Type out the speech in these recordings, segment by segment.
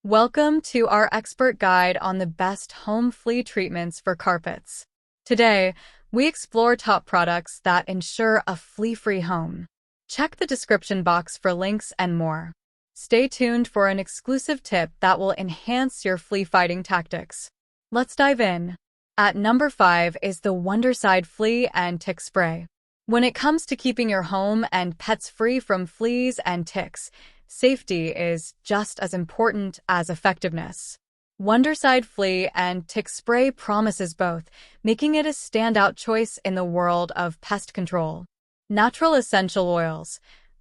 Welcome to our expert guide on the best home flea treatments for carpets. Today, we explore top products that ensure a flea-free home. Check the description box for links and more. Stay tuned for an exclusive tip that will enhance your flea-fighting tactics. Let's dive in. At number 5 is the Wondercide Flea and Tick Spray. When it comes to keeping your home and pets free from fleas and ticks, safety is just as important as effectiveness. Wondercide Flea and Tick Spray promises both, making it a standout choice in the world of pest control. Natural essential oils.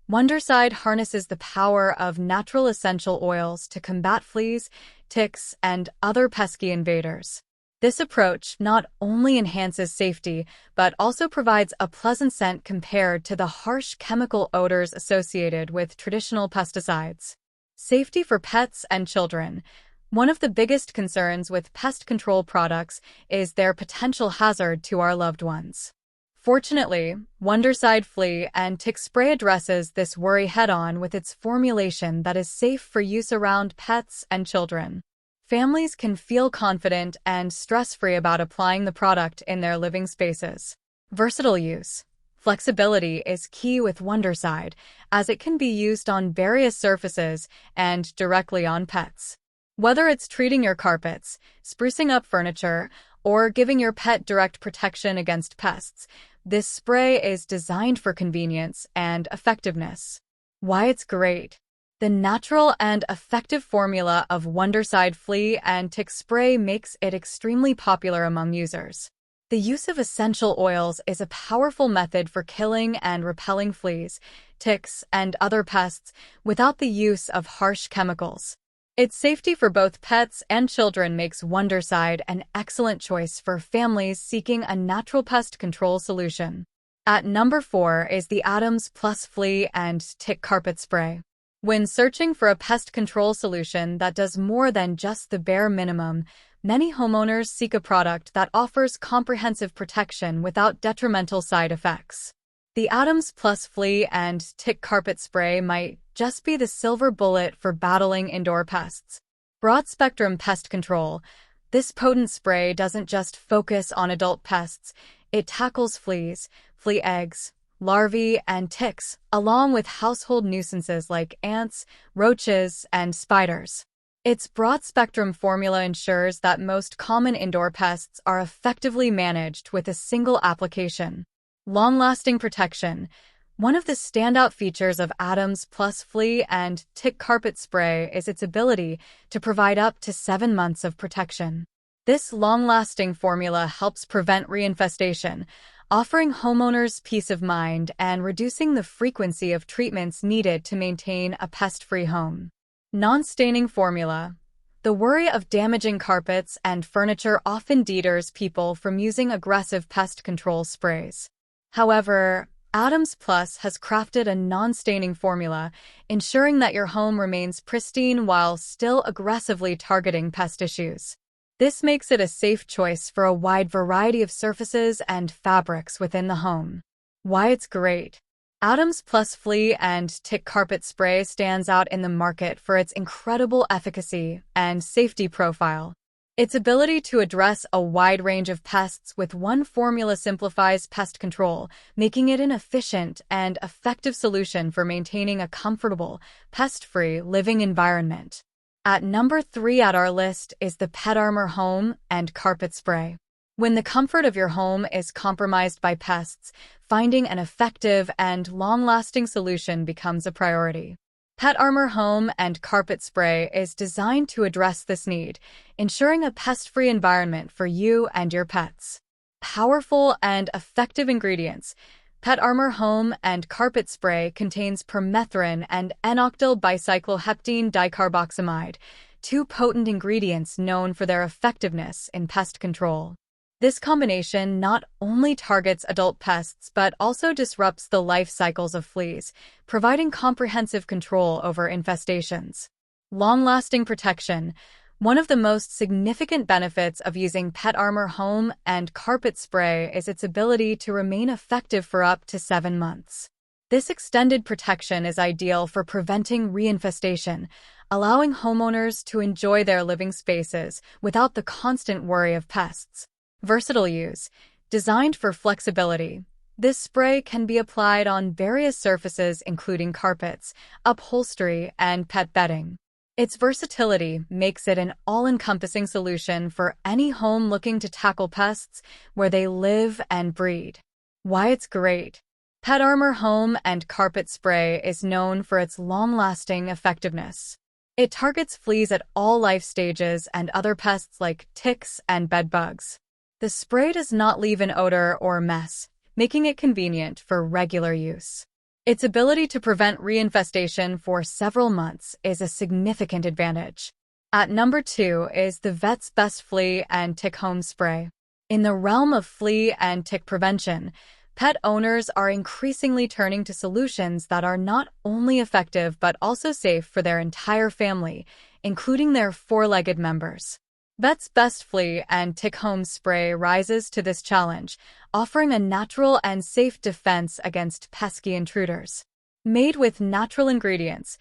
Wondercide harnesses the power of natural essential oils to combat fleas, ticks, and other pesky invaders. This approach not only enhances safety, but also provides a pleasant scent compared to the harsh chemical odors associated with traditional pesticides. Safety for pets and children. One of the biggest concerns with pest control products is their potential hazard to our loved ones. Fortunately, Wondercide Flea and Tick Spray addresses this worry head-on with its formulation that is safe for use around pets and children. Families can feel confident and stress-free about applying the product in their living spaces. Versatile use. Flexibility is key with Wondercide, as it can be used on various surfaces and directly on pets. Whether it's treating your carpets, sprucing up furniture, or giving your pet direct protection against pests, this spray is designed for convenience and effectiveness. Why it's great. The natural and effective formula of Wondercide Flea and Tick Spray makes it extremely popular among users. The use of essential oils is a powerful method for killing and repelling fleas, ticks, and other pests without the use of harsh chemicals. Its safety for both pets and children makes Wondercide an excellent choice for families seeking a natural pest control solution. At number 4 is the Adams Plus Flea and Tick Carpet Spray. When searching for a pest control solution that does more than just the bare minimum, many homeowners seek a product that offers comprehensive protection without detrimental side effects. The Adams Plus Flea and Tick Carpet Spray might just be the silver bullet for battling indoor pests. Broad-spectrum pest control. This potent spray doesn't just focus on adult pests, it tackles fleas, flea eggs, larvae, and ticks, along with household nuisances like ants, roaches, and spiders. Its broad-spectrum formula ensures that most common indoor pests are effectively managed with a single application. Long-lasting protection. One of the standout features of Adams Plus Flea and Tick Carpet Spray is its ability to provide up to 7 months of protection. This long-lasting formula helps prevent reinfestation, offering homeowners peace of mind and reducing the frequency of treatments needed to maintain a pest-free home. Non-staining formula. The worry of damaging carpets and furniture often deters people from using aggressive pest control sprays. However, Adams Plus has crafted a non-staining formula, ensuring that your home remains pristine while still aggressively targeting pest issues. This makes it a safe choice for a wide variety of surfaces and fabrics within the home. Why it's great. Adams Plus Flea and Tick Carpet Spray stands out in the market for its incredible efficacy and safety profile. Its ability to address a wide range of pests with one formula simplifies pest control, making it an efficient and effective solution for maintaining a comfortable, pest-free living environment. At number 3 at our list is the PetArmor Home and Carpet Spray. When the comfort of your home is compromised by pests, finding an effective and long-lasting solution becomes a priority. PetArmor Home and Carpet Spray is designed to address this need, ensuring a pest-free environment for you and your pets. Powerful and effective ingredients. PetArmor Home and Carpet Spray contains permethrin and N-octyl bicycloheptene dicarboxamide, 2 potent ingredients known for their effectiveness in pest control. This combination not only targets adult pests but also disrupts the life cycles of fleas, providing comprehensive control over infestations. Long-lasting protection. One of the most significant benefits of using PetArmor Home and Carpet Spray is its ability to remain effective for up to 7 months. This extended protection is ideal for preventing reinfestation, allowing homeowners to enjoy their living spaces without the constant worry of pests. Versatile use. Designed for flexibility, this spray can be applied on various surfaces including carpets, upholstery, and pet bedding. Its versatility makes it an all-encompassing solution for any home looking to tackle pests where they live and breed. Why it's great. PetArmor Home and Carpet Spray is known for its long-lasting effectiveness. It targets fleas at all life stages and other pests like ticks and bedbugs. The spray does not leave an odor or mess, making it convenient for regular use. Its ability to prevent reinfestation for several months is a significant advantage. At number 2 is the Vet's Best Flea and Tick Home Spray. In the realm of flea and tick prevention, pet owners are increasingly turning to solutions that are not only effective but also safe for their entire family, including their four-legged members. Vet's Best Flea and Tick Home Spray rises to this challenge, offering a natural and safe defense against pesky intruders. Made with natural ingredients,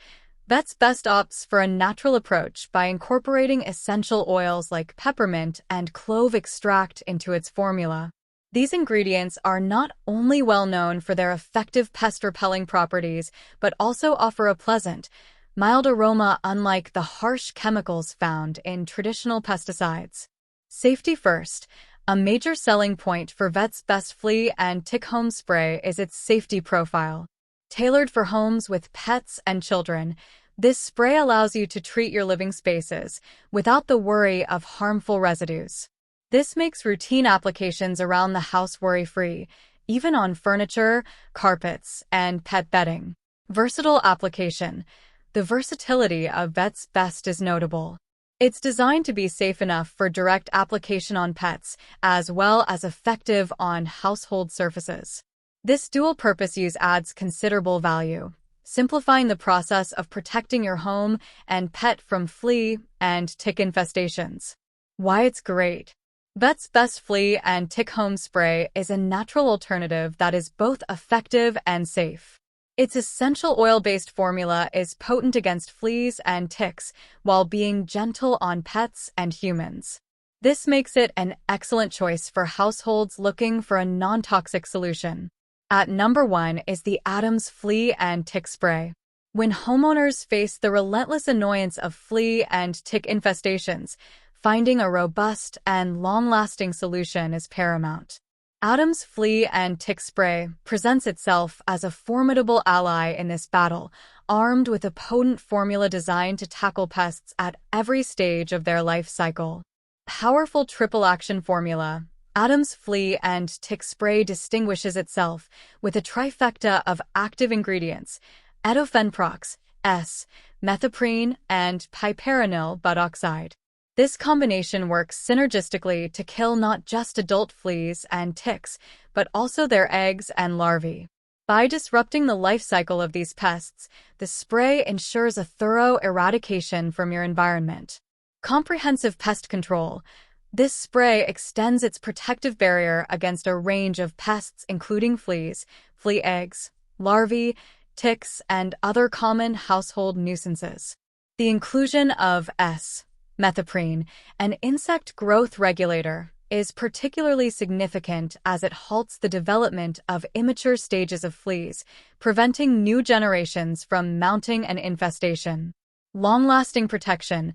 Vet's Best opts for a natural approach by incorporating essential oils like peppermint and clove extract into its formula. These ingredients are not only well known for their effective pest-repelling properties, but also offer a pleasant, mild aroma unlike the harsh chemicals found in traditional pesticides. Safety first. A major selling point for Vet's Best Flea and Tick Home Spray is its safety profile. Tailored for homes with pets and children, this spray allows you to treat your living spaces without the worry of harmful residues. This makes routine applications around the house worry-free, even on furniture, carpets, and pet bedding. Versatile application. The versatility of Vet's Best is notable. It's designed to be safe enough for direct application on pets, as well as effective on household surfaces. This dual-purpose use adds considerable value, simplifying the process of protecting your home and pet from flea and tick infestations. Why it's great. Vet's Best Flea and Tick Home Spray is a natural alternative that is both effective and safe. Its essential oil-based formula is potent against fleas and ticks while being gentle on pets and humans. This makes it an excellent choice for households looking for a non-toxic solution. At number 1 is the Adams Flea and Tick Spray. When homeowners face the relentless annoyance of flea and tick infestations, finding a robust and long-lasting solution is paramount. Adams Flea and Tick Spray presents itself as a formidable ally in this battle, armed with a potent formula designed to tackle pests at every stage of their life cycle. Powerful triple-action formula, Adams Flea and Tick Spray distinguishes itself with a trifecta of active ingredients: edofenprox, S, methoprene, and piperonyl butoxide. This combination works synergistically to kill not just adult fleas and ticks, but also their eggs and larvae. By disrupting the life cycle of these pests, the spray ensures a thorough eradication from your environment. Comprehensive pest control. This spray extends its protective barrier against a range of pests including fleas, flea eggs, larvae, ticks, and other common household nuisances. The inclusion of S. methoprene, an insect growth regulator, is particularly significant as it halts the development of immature stages of fleas, preventing new generations from mounting an infestation. Long-lasting protection.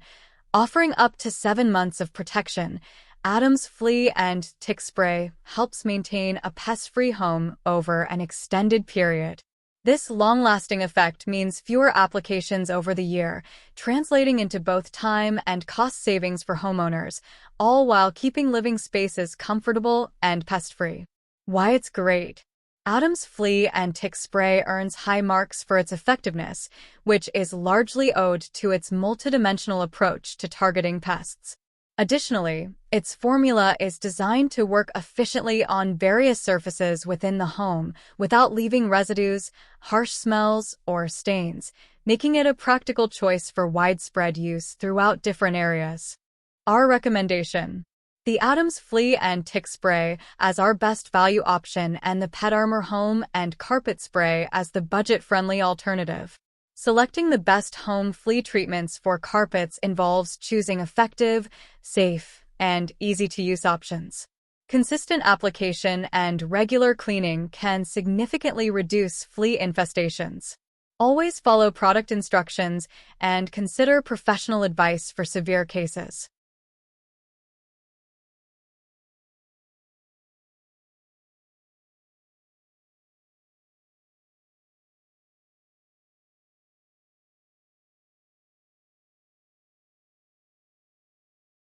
Offering up to 7 months of protection, Adams Flea and Tick Spray helps maintain a pest-free home over an extended period. This long-lasting effect means fewer applications over the year, translating into both time and cost savings for homeowners, all while keeping living spaces comfortable and pest-free. Why it's great. Adams Flea and Tick Spray earns high marks for its effectiveness, which is largely owed to its multidimensional approach to targeting pests. Additionally, its formula is designed to work efficiently on various surfaces within the home without leaving residues, harsh smells, or stains, making it a practical choice for widespread use throughout different areas. Our recommendation. The Adams Flea and Tick Spray as our best value option and the PetArmor Home and Carpet Spray as the budget-friendly alternative. Selecting the best home flea treatments for carpets involves choosing effective, safe, and easy-to-use options. Consistent application and regular cleaning can significantly reduce flea infestations. Always follow product instructions and consider professional advice for severe cases.